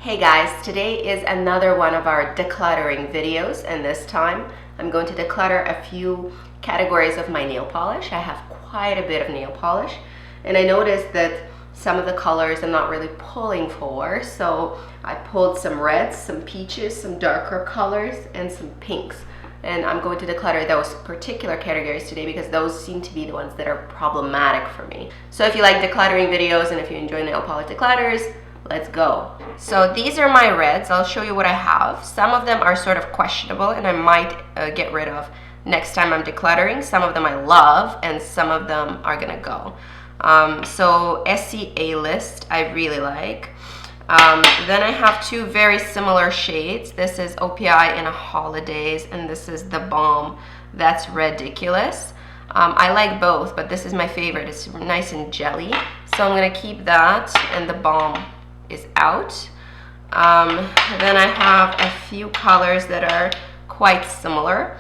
Hey guys, today is another one of our decluttering videos, and this time I'm going to declutter a few categories of my nail polish. I have quite a bit of nail polish, and I noticed that some of the colors I'm not really pulling for, so I pulled some reds, some peaches, some darker colors, and some pinks. And I'm going to declutter those particular categories today because those seem to be the ones that are problematic for me. So if you like decluttering videos and if you enjoy nail polish declutters, let's go. So these are my reds. I'll show you what I have. Some of them are sort of questionable and I might get rid of next time I'm decluttering. Some of them I love and some of them are gonna go. So SCA list I really like. Then I have two very similar shades. This is OPI in a Holidays and this is The Balm. That's Ridiculous. I like both, but this is my favorite. It's nice and jelly. So I'm gonna keep that, and The Balm is out. Then I have a few colors that are quite similar.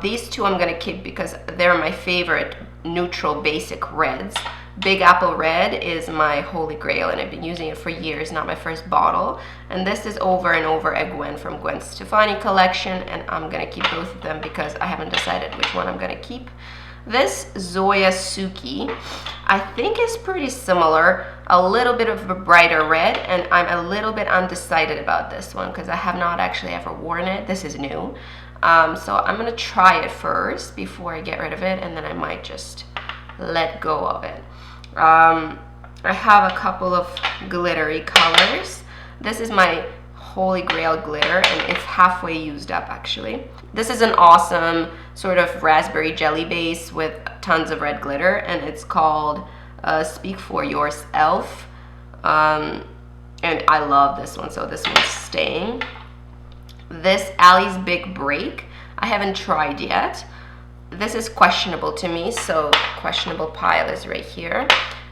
These two I'm gonna keep because they're my favorite neutral basic reds. Big Apple Red is my holy grail and I've been using it for years, not my first bottle. And this is Over and Over a Gwen from Gwen Stefani collection, and I'm gonna keep both of them because I haven't decided which one I'm gonna keep. This Zoya Suki I think is pretty similar, a little bit of a brighter red, and I'm a little bit undecided about this one because I have not actually ever worn it. This is new. So I'm gonna try it first before I get rid of it, and then I might just let go of it. I have a couple of glittery colors. This is my holy grail glitter and it's halfway used up actually. This is an awesome sort of raspberry jelly base with tons of red glitter, and it's called Speak For Yourself. And I love this one, so this one's staying. This Ali's Big Break I haven't tried yet. This is questionable to me, so questionable pile is right here.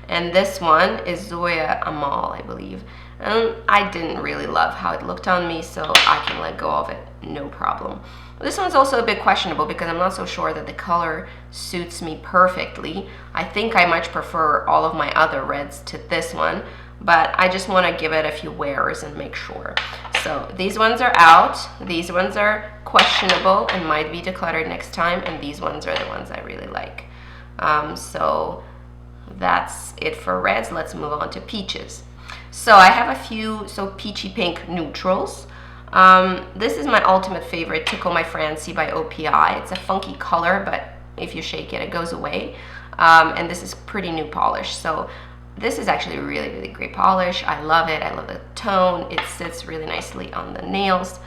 And this one is Zoya Amal, I believe. And I didn't really love how it looked on me, so I can let go of it, no problem. This one's also a bit questionable because I'm not so sure that the color suits me perfectly. I think I much prefer all of my other reds to this one, but I just want to give it a few wears and make sure. So these ones are out, these ones are questionable and might be decluttered next time, and these ones are the ones I really like. So that's it for reds. Let's move on to peaches. So I have a few peachy pink neutrals. This is my ultimate favorite, Tickle My Fancy by OPI. It's a funky color, but if you shake it, it goes away. And this is pretty new polish. So this is actually a really, really great polish. I love it. I love the tone. It sits really nicely on the nails.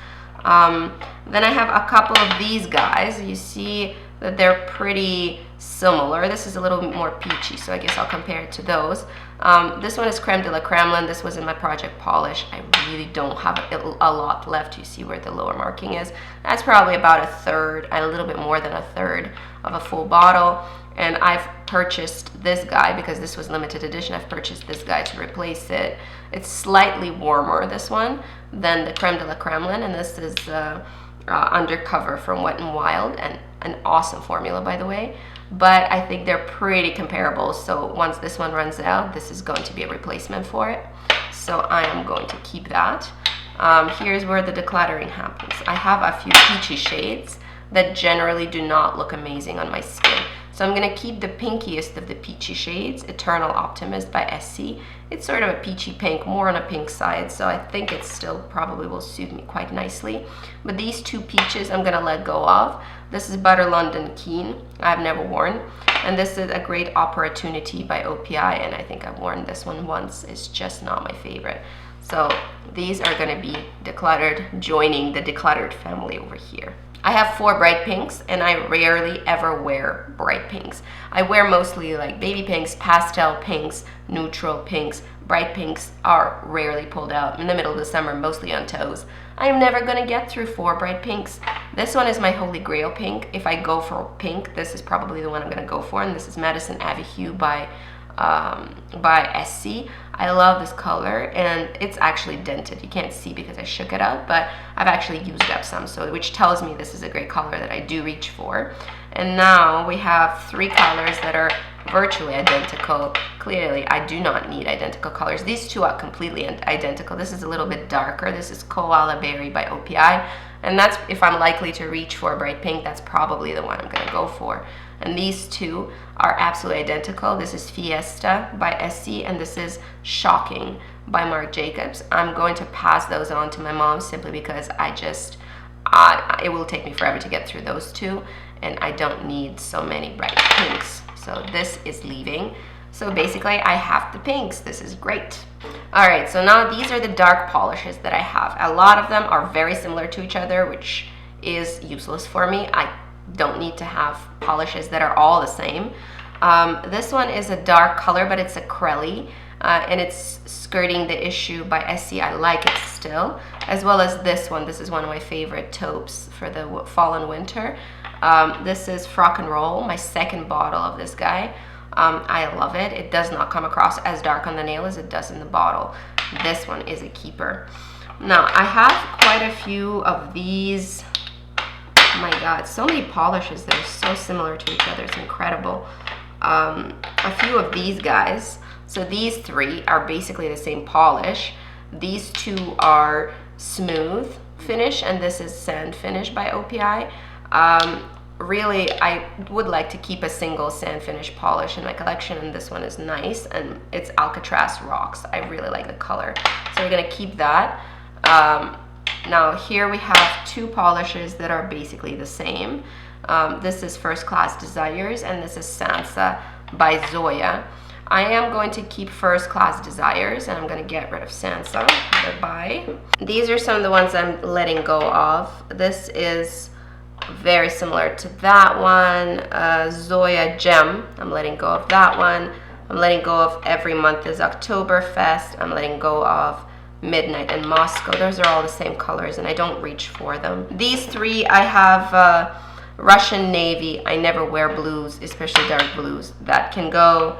Then I have a couple of these guys. You see that they're pretty similar. This is a little bit more peachy, so I guess I'll compare it to those. This one is Creme de la Kremlin. This was in my project polish. I really don't have a lot left. You see where the lower marking is. That's probably about a third, a little bit more than a third of a full bottle. And I've purchased this guy because this was limited edition. I've purchased this guy to replace it. It's slightly warmer, this one, than the Creme de la Kremlin, and this is Undercover from Wet n Wild, and an awesome formula, by the way. But I think they're pretty comparable, so once this one runs out, this is going to be a replacement for it. So I am going to keep that. Here's where the decluttering happens. I have a few peachy shades that generally do not look amazing on my skin. So I'm gonna keep the pinkiest of the peachy shades, Eternal Optimist by SC. It's sort of a peachy pink, more on a pink side, so I think it still probably will suit me quite nicely. But these two peaches I'm gonna let go of. This is Butter London Keen, I've never worn. And this is a great opportunity by OPI, and I think I've worn this one once. It's just not my favorite. So these are gonna be decluttered, joining the decluttered family over here. I have 4 bright pinks, and I rarely ever wear bright pinks. I wear mostly like baby pinks, pastel pinks, neutral pinks. Bright pinks are rarely pulled out in the middle of the summer, mostly on toes. I am never gonna get through 4 bright pinks. This one is my holy grail pink. If I go for pink, this is probably the one I'm gonna go for, and this is Madison Avenue by by SC. I love this color, and it's actually dented. You can't see because I shook it out, but I've actually used up some, so which tells me this is a great color that I do reach for. And now we have 3 colors that are virtually identical. Clearly, I do not need identical colors. These 2 are completely identical. This is a little bit darker. This is Koala Berry by OPI. And that's, if I'm likely to reach for a bright pink, that's probably the one I'm going to go for. And these 2 are absolutely identical. This is Fiesta by SC, and this is Shocking by Marc Jacobs. I'm going to pass those on to my mom simply because it will take me forever to get through those 2, and I don't need so many bright pinks. So this is leaving. So basically I have the pinks. This is great. All right, so now these are the dark polishes that I have. A lot of them are very similar to each other, which is useless for me. I don't need to have polishes that are all the same. This one is a dark color, but it's acrylic, and it's Skirting the Issue by SC. I like it still, as well as this one. This is one of my favorite taupes for the fall and winter. This is Frock and Roll, my second bottle of this guy. I love it. It does not come across as dark on the nail as it does in the bottle. This one is a keeper. Now, I have quite a few of these. Oh my God, so many polishes that are so similar to each other. It's incredible. A few of these guys. So these 3 are basically the same polish. These 2 are Smooth Finish, and this is Sand Finish by OPI. Really, I would like to keep a single sand finish polish in my collection, and this one is nice, and it's Alcatraz Rocks. I really like the color, so we're gonna keep that. Now here we have 2 polishes that are basically the same. This is First Class Desires, and this is Sansa by Zoya. I am going to keep First Class Desires, and I'm going to get rid of Sansa. Bye-bye. These are some of the ones I'm letting go of. This is very similar to that one. Zoya Gem, I'm letting go of that one. I'm letting go of Every Month is Oktoberfest. I'm letting go of Midnight in Moscow. Those are all the same colors, and I don't reach for them. These 3, I have Russian Navy. I never wear blues, especially dark blues. That can go.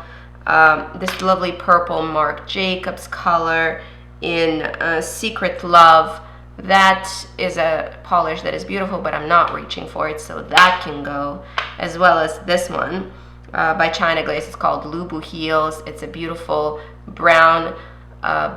This lovely purple Marc Jacobs color in Secret Love. That is a polish that is beautiful, but I'm not reaching for it, so that can go. As well as this one by China Glaze. It's called Lubu Heels. It's a beautiful brown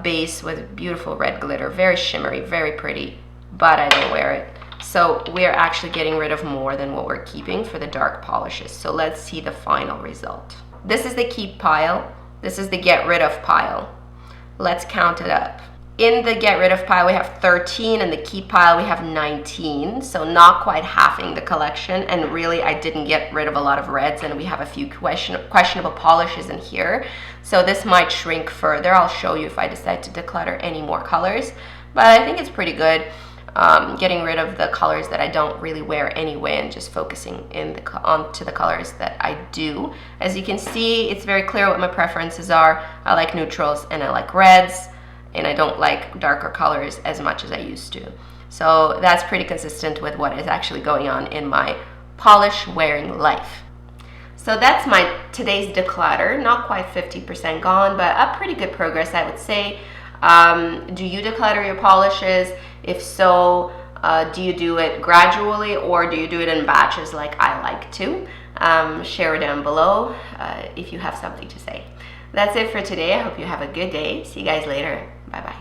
base with beautiful red glitter. Very shimmery, very pretty, but I don't wear it. So we're actually getting rid of more than what we're keeping for the dark polishes. So let's see the final result. This is the keep pile. This is the get rid of pile. Let's count it up. In the get rid of pile, we have 13, and the keep pile, we have 19. So not quite halving the collection. And really, I didn't get rid of a lot of reds, and we have a few questionable polishes in here. So this might shrink further. I'll show you if I decide to declutter any more colors. But I think it's pretty good. Getting rid of the colors that I don't really wear anyway, and just focusing onto the colors that I do. As you can see, it's very clear what my preferences are. I like neutrals and I like reds, and I don't like darker colors as much as I used to. So that's pretty consistent with what is actually going on in my polish wearing life. So that's my today's declutter. Not quite 50% gone, but a pretty good progress, I would say. Do you declutter your polishes? If so, do you do it gradually, or do you do it in batches like I like to? Share down below if you have something to say. That's it for today. I hope you have a good day. See you guys later. Bye-bye.